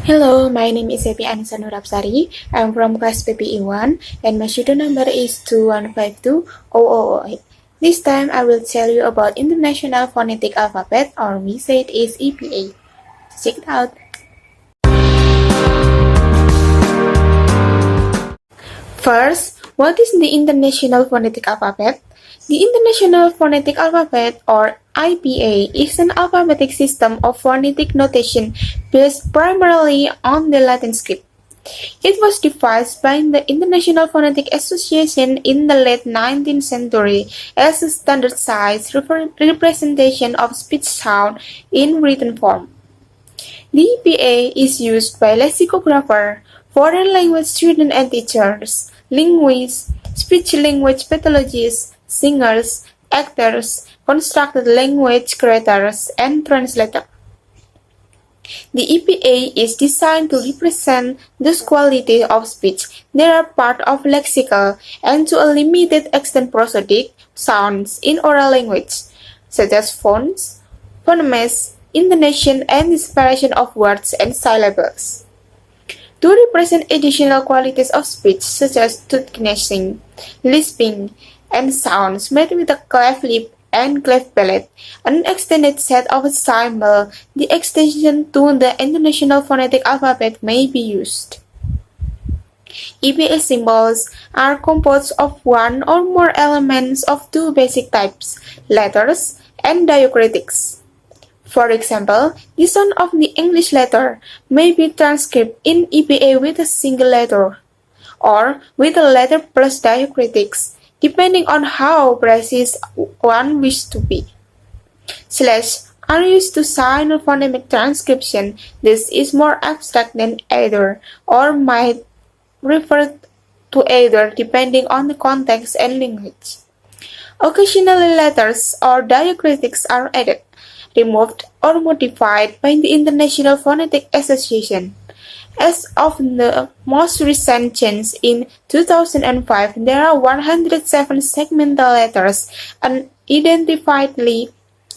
Hello, my name is Annisa. I'm from class PBI1 and my student number is 2152008. This time I will tell you about International Phonetic Alphabet, or we say it is IPA. Check it out. First, what is the International Phonetic Alphabet? The International Phonetic Alphabet, or IPA, is an alphabetic system of phonetic notation based primarily on the Latin script. It was devised by the International Phonetic Association in the late 19th century as a standardized representation of speech sound in written form. The IPA is used by lexicographers, foreign language students and teachers, linguists, speech-language pathologists, singers, actors, constructed language creators, and translators. The IPA is designed to represent those qualities of speech that are part of lexical and to a limited extent prosodic sounds in oral language, such as phones, phonemes, intonation, and the separation of words and syllables. To represent additional qualities of speech such as gnashing, lisping, and sounds made with a cleft lip and cleft palate, an extended set of symbols, the extension to the International Phonetic Alphabet may be used. IPA symbols are composed of one or more elements of two basic types, letters and diacritics. For example, the sound of the English letter may be transcribed in IPA with a single letter, or with a letter plus diacritics, depending on how precise one wishes to be. Slash are used to sign phonemic transcription. This is more abstract than either, or might refer to either depending on the context and language. Occasionally letters or diacritics are added, removed, or modified by the International Phonetic Association. As of the most recent change in 2005, there are 107 segmental letters, an identifiably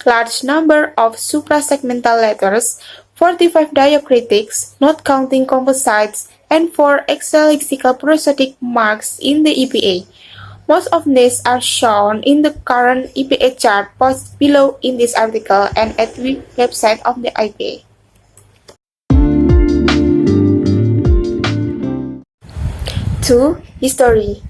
large number of suprasegmental letters, 45 diacritics, not counting composites, and 4 lexical prosodic marks in the IPA. Most of these are shown in the current IPA chart posted below in this article and at the website of the IPA. 2. History.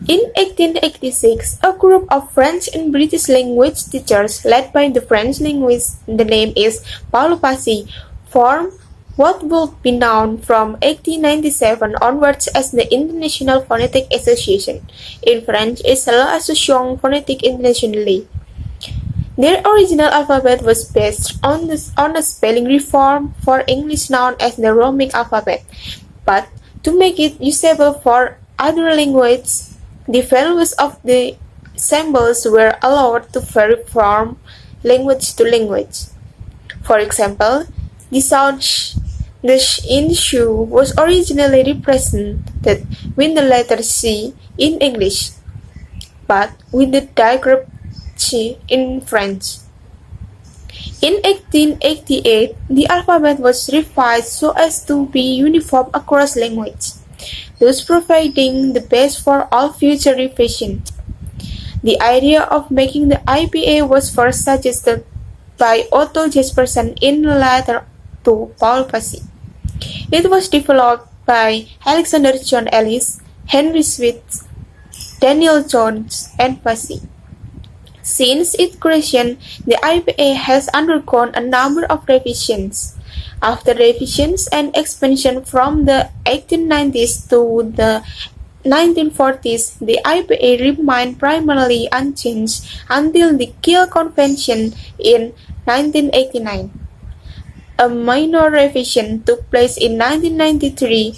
In 1886, a group of French and British language teachers led by the French linguist, the name is Paul Passy, formed what would be known from 1897 onwards as the International Phonetic Association. In French, it's l'Association Phonétique Internationale. Their original alphabet was based on a spelling reform for English known as the Romic alphabet, but to make it usable for other languages, the values of the symbols were allowed to vary from language to language. For example, the sound sh in shoe was originally represented with the letter C in English, but with the digraph ch in French. In 1888, the alphabet was revised so as to be uniform across languages, thus providing the base for all future revision. The idea of making the IPA was first suggested by Otto Jespersen in a letter to Paul Passy. It was developed by Alexander John Ellis, Henry Sweet, Daniel Jones, and Passy. Since its creation, the IPA has undergone a number of revisions. After revisions and expansion from the 1890s to the 1940s, the IPA remained primarily unchanged until the Kiel Convention in 1989. A minor revision took place in 1993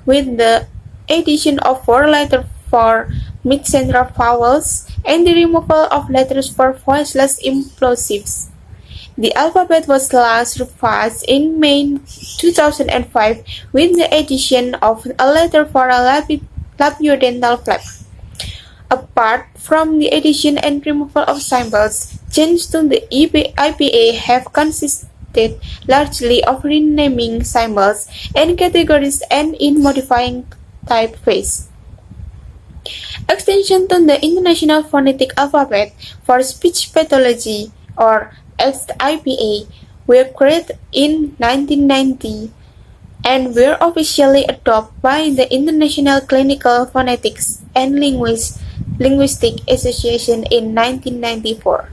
with the addition of 4 letters for mid-central vowels and the removal of letters for voiceless implosives. The alphabet was last revised in May 2005 with the addition of a letter for a labiodental flap. Apart from the addition and removal of symbols, changes to the IPA have consisted consisted largely of renaming symbols and categories and in modifying typeface. Extension to the International Phonetic Alphabet for Speech Pathology or IPA were created in 1990 and were officially adopted by the International Clinical Phonetics and Linguistic Association in 1994.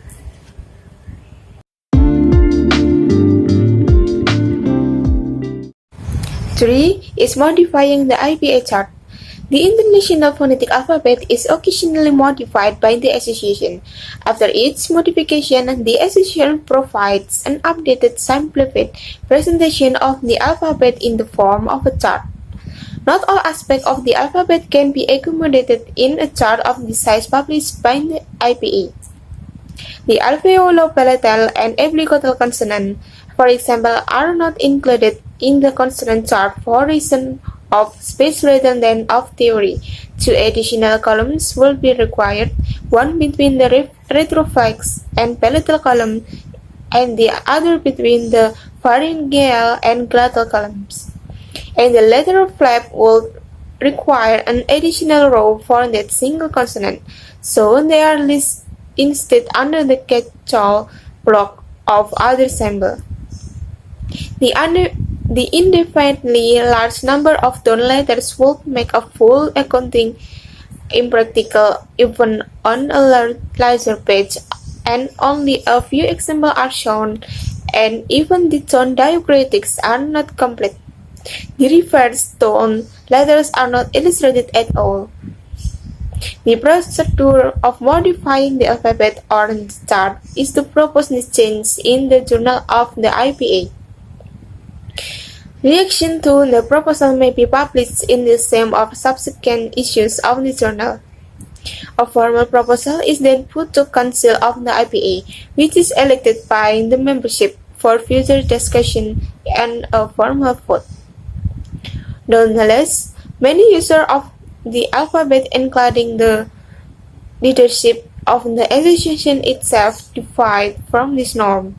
3 is modifying the IPA chart. The International Phonetic Alphabet is occasionally modified by the association. After each modification, the association provides an updated simplified presentation of the alphabet in the form of a chart. Not all aspects of the alphabet can be accommodated in a chart of the size published by the IPA. The alveolo-palatal and epiglottal consonant, for example, are not included in the consonant chart for reasons of space rather than of theory. 2 additional columns will be required, one between the retropharynx and palatal column and the other between the pharyngeal and glottal columns. And the lateral flap will require an additional row for that single consonant, so they are listed instead under the catch-all block of other symbol. The indefinitely large number of tone letters would make a full accounting impractical even on a larger page, and only a few examples are shown, and even the tone diacritics are not complete. The reversed tone letters are not illustrated at all. The procedure of modifying the alphabet on the chart is to propose this change in the journal of the IPA. Reaction to the proposal may be published in the same or subsequent issues of the journal. A formal proposal is then put to Council of the IPA, which is elected by the membership for future discussion and a formal vote. Nonetheless, many users of the alphabet, including the leadership of the association itself, deviate from this norm.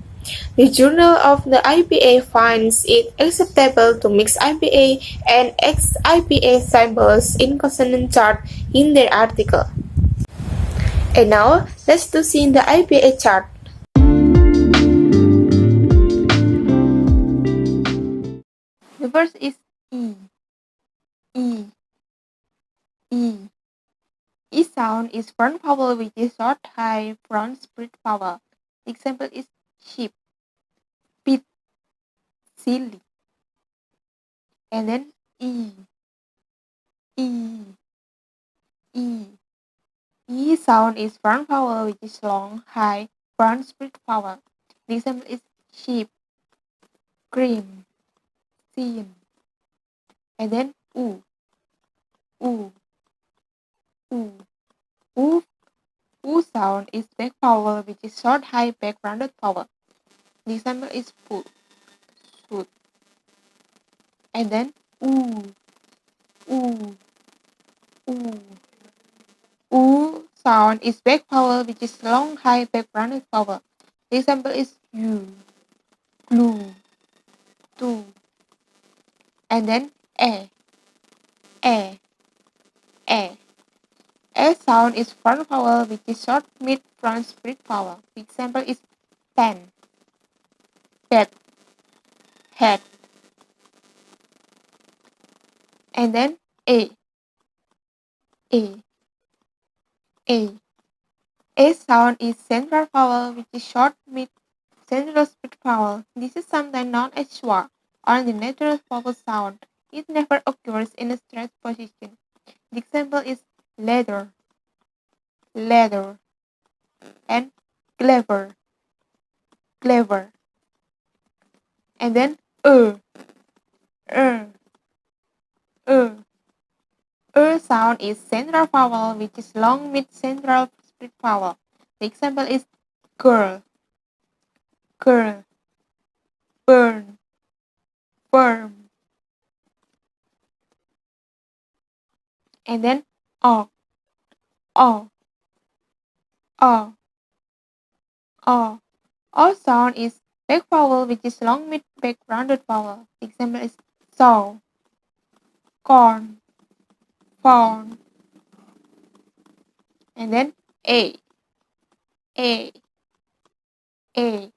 The Journal of the IPA finds it acceptable to mix IPA and ex-IPA symbols in consonant chart in their article. And now, let's see the IPA chart. The first is E. E. E. E sound is front vowel which is short, high, front split vowel. Example is sheep, pit, silly. And then E. E. E. E sound is front vowel which is long, high, front split vowel. The example is sheep, cream, scene. And then U. U. U. U. U sound is back vowel which is short, high, back rounded vowel. The example is foot, shoot. And then U. U. U. U sound is back vowel which is long, high, back rounded vowel. The example is U, glue, to. And then A. A. A. A sound is front vowel which is short, mid, front split vowel. The example is pen, pet, hat. And then A. A. A. A sound is central vowel which is short, mid, central split vowel. This is sometimes known as schwa or the natural vowel sound. It never occurs in a straight position. The example is leather, leather, and clever, clever. And then er, er. Sound is central vowel which is long, mid, central split vowel. The example is girl, girl, burn, firm. And then o, o, o, o. O sound is Back vowel, which is long mid-back rounded vowel. The example is saw, corn, fawn. And then a, a, a.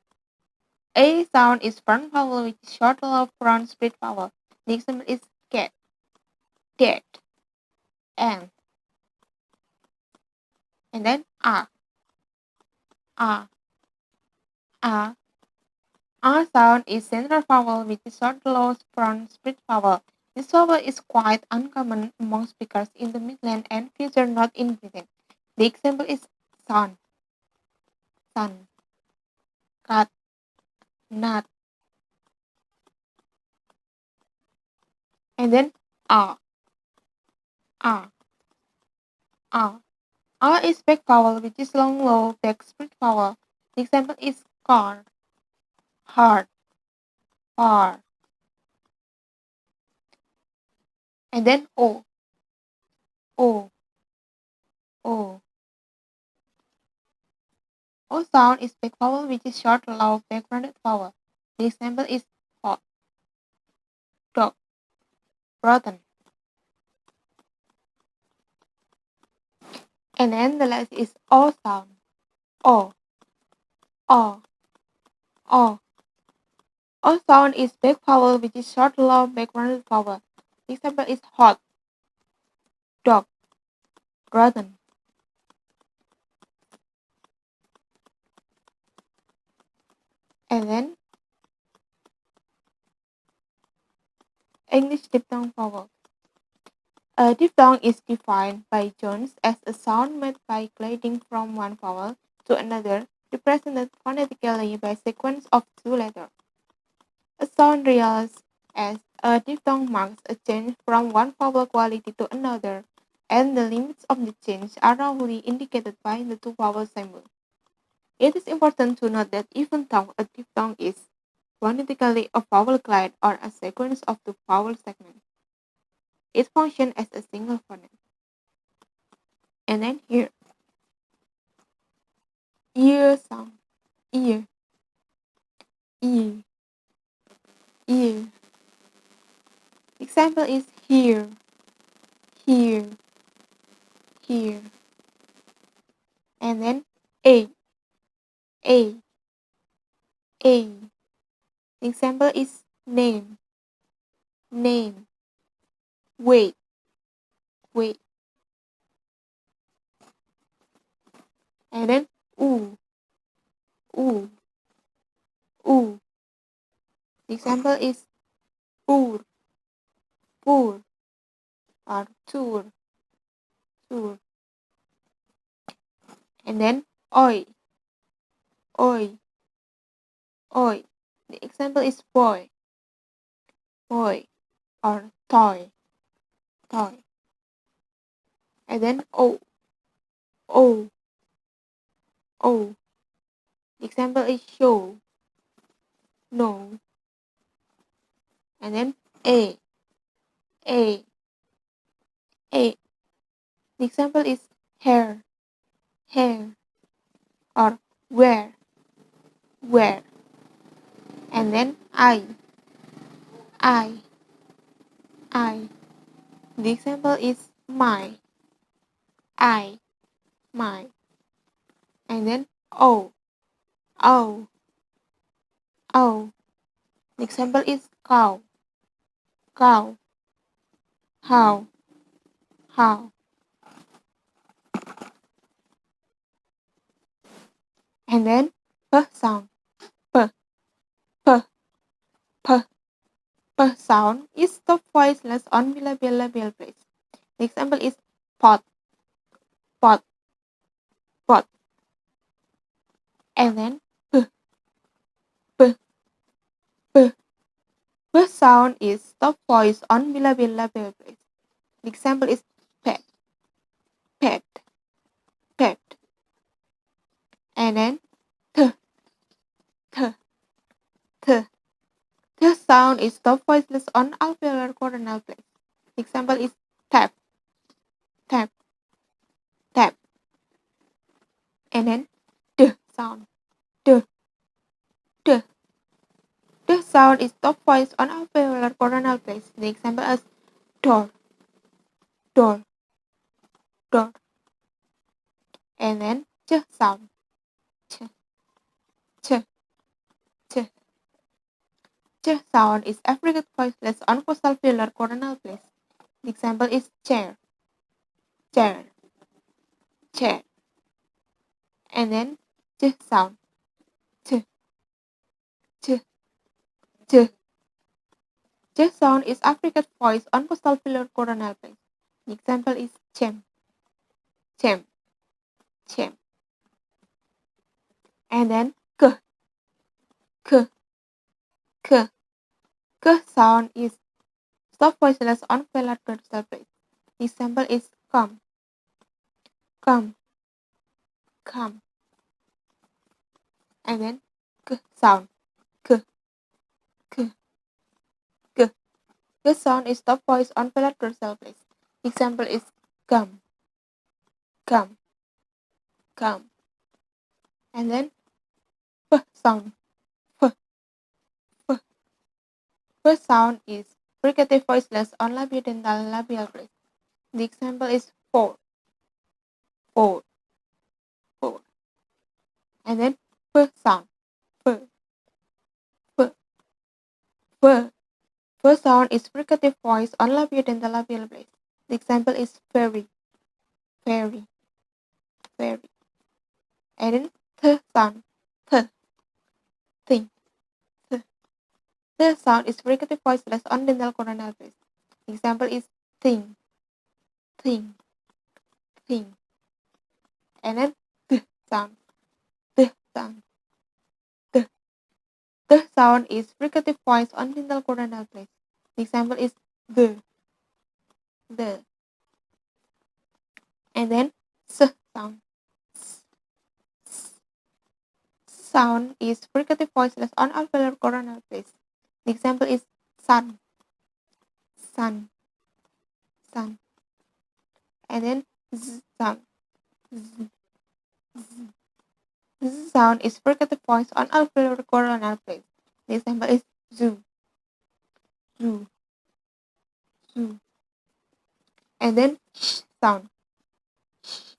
A sound is front vowel, which is short of front split vowel. The example is cat, cat, and then a, a, a. A sound is central vowel, which is short low front split vowel. This vowel is quite uncommon among speakers in the Midland and featured not in Britain. The example is sun, sun, cat, nut, and then a, a, a. A is back vowel, which is long low back split vowel. The example is car, hard, far. And then O, O, O. O sound is back vowel, which is short, loud, back rounded vowel. The example is hot, dog, rotten. And then the last is O sound. O, O, O. O sound is back vowel, which is short, loud, back rounded vowel. The example is hot, dog, rotten. And then English diphthong vowel. A diphthong is defined by Jones as a sound made by gliding from one vowel to another, represented phonetically by sequence of two letters. A sound realized as a diphthong marks a change from one vowel quality to another, and the limits of the change are roughly indicated by the two vowel symbol. It is important to note that even though a diphthong is phonetically a vowel glide or a sequence of two vowel segments, it functions as a single phoneme. And then here, ear sound, ear, ear, ear. Example is here, here, here. And then a, a, a. Example is name, name, wait, wait. And then oo, oo, oo. Example is poor, poor, or tour, tour. And then oi, oi, oi. The example is boy, boy, or toy, toy. And then o, o, o. The example is show, no. And then a, a, a. The example is hair, hair, or where, where. And then I, I. The example is my, my. And then O, O, O. The example is cow, cow, how, how. And then P sound, P, P, P. P sound is stop voiceless on bilabial place. The example is pot, pot, pot. And then P, P, P. P sound is stop voice on bilabial place. The example is pet, pet, pet. And then T, T, T. The sound is stop voiceless on alveolar coronal place. The example is tap, tap, tap. And then D sound, D, D. sound is top voice on alveolar coronal place. The example is door, door, door. And then ch sound, ch, ch, ch. Ch sound is aggregate voiceless on postalveolar coronal place. The example is chair, chair, chair. And then ch sound, ch, ch, ch. Ch sound is aggregate voice on postalveolar coronal place. The example is chem, chem, chem. And then k, k, k. K sound is stop voiceless on velar dorsal place. The example is come, come, come. And then k sound, k, k, k. K sound is stop voice on velar dorsal place. The example is come, come, come. And then f sound, f, f. F sound is fricative voiceless on labiodental labial place. The example is four, four, four. And then f sound, f, f, f. F sound is fricative voice on labiodental labial place. The example is very, very, very. And then th sound, th, thing, th. Th sound is fricative voiceless on dental coronal place. The example is thing, thing, thing. And then th sound, th sound, th. Th sound is fricative voice on dental coronal place. The example is the. And then s sound. S, s. Sound is fricative voiceless on alveolar coronal place. The example is sun, sun, sun. And then z sound. Z, z. Z sound is fricative voice on alveolar coronal place. The example is zoo, zoo, zoo. And then sh sound. Sh,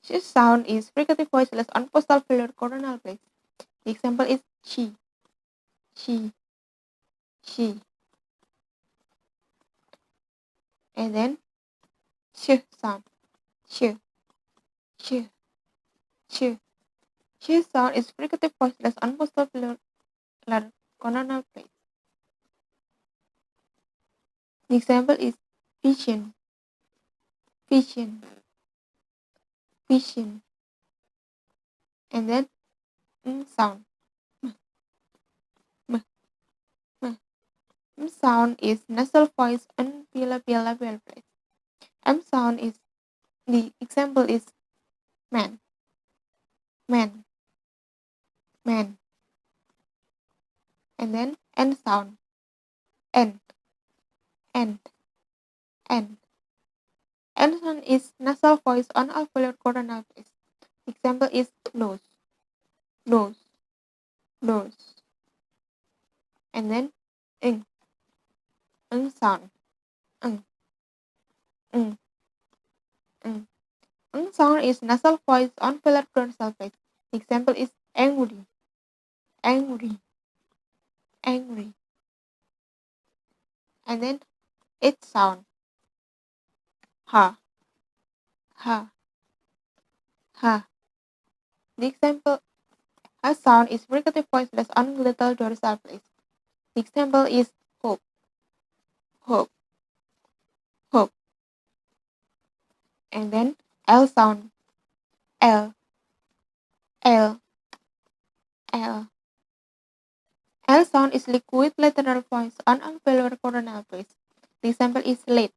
sh sound is fricative voiceless on postalveolar coronal place. The example is she, she, she. And then sh sound, sh, sh, sh. Sh sound is fricative voiceless on postalveolar coronal place. The example is vision, vision, vision. And then sound, m, m, m. M sound is nasal voice on labial place. M sound is, the example is man, man, man. And then N sound, end, end, end. N sound is nasal voice on alveolar coronal place. Example is nose, nose, nose. And then ing sound, ing, ing, ing. Ing sound is nasal voice on velar dorsal place. Example is angry, angry, angry. And then it sound, ha, ha, ha. The example, a sound is fricative voiceless on gluteal dorsal place. The example is hope, hope, hope. And then L sound, L, L, L. L sound is liquid lateral voice on alveolar coronal place. The example is late,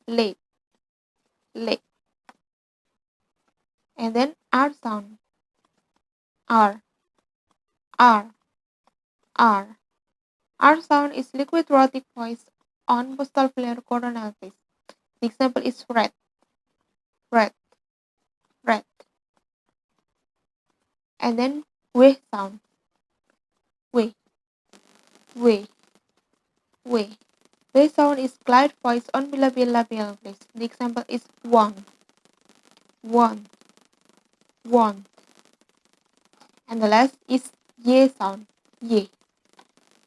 late, late. And then R sound, R, R, R. R sound is liquid rhotic voice on postalveolar coronal place. The example is red, red, red. And then W sound. W. W. W. W sound is cleft voice on bilabial place. The example is one, one, one. And the last is Y sound. Y,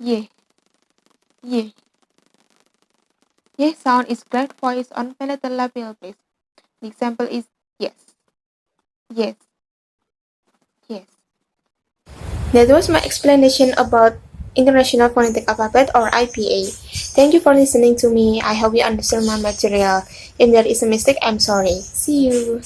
Y, Y. Y sound is cleft voice on palatal labial place. The example is yes, yes, yes. That was my explanation about International Phonetic Alphabet or IPA. Thank you for listening to me. I hope you understand my material. If there is a mistake, I'm sorry. See you.